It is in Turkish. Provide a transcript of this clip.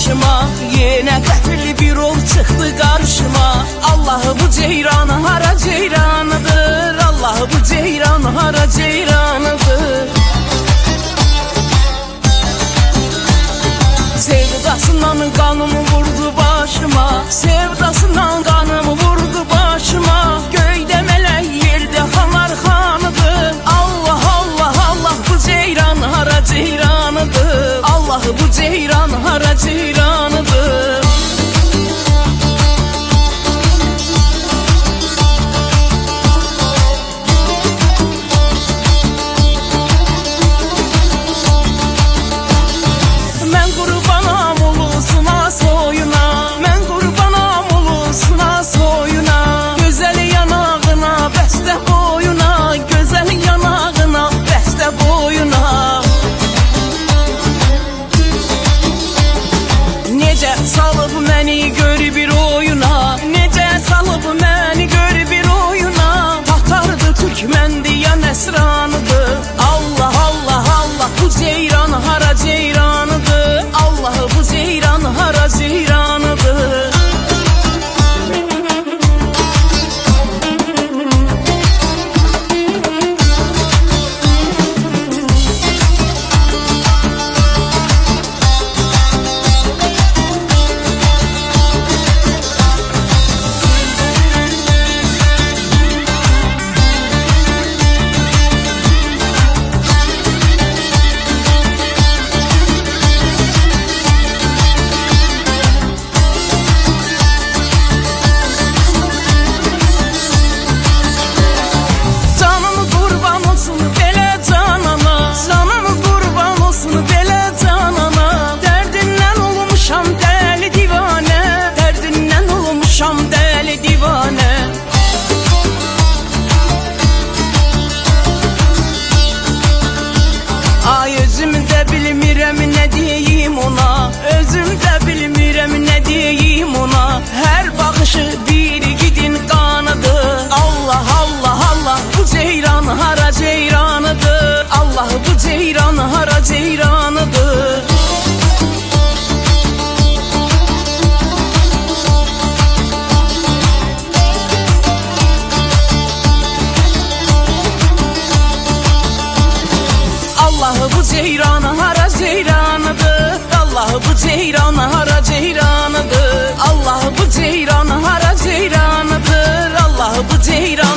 başıma, yine qəfilli bir ol çıxdı qarşıma. Allahı bu ceyran hara ceyranıdır, Allahı bu ceyran hara ceyranıdır. Sevdasından qanımı vurdu başıma, sevdasından qanımı vurdu başıma. Göydə mələk, yerdə xanar xanıdır. Allah, Allah, Allah, bu ceyran hara ceyranıdır, Allahı bu ceyran hara ceyranıdır. Mən qurbanam ulusuna soyuna, mən qurbanam ulusuna soyuna. Gözəl yanağına, bəstə boyuna, gözəl yanağına, bəstə boyuna. Necə salıb məni gör bir oyuna, necə salıb məni gör bir oyuna. Tatardı, türkməndi ya nəsranıdır. Allah, Allah, Allah, bu ceyran hara ceyranıdır, Allahı bu ceyran hara ceyranıdır. Ay özüm də bilmirəm nə deyim ona, özüm də bilmirəm nə deyim ona. Hər baxışı bir gidin qanıdır. Allah, Allah, Allah, bu ceyran hara ceyranıdır, Allah bu ceyran hara ceyranıdır. Allahı bu ceyran hara ceyranıdır, Allahı bu ceyran hara ceyranıdır, Allahı bu ceyran hara ceyranıdır, Allahı bu ceyran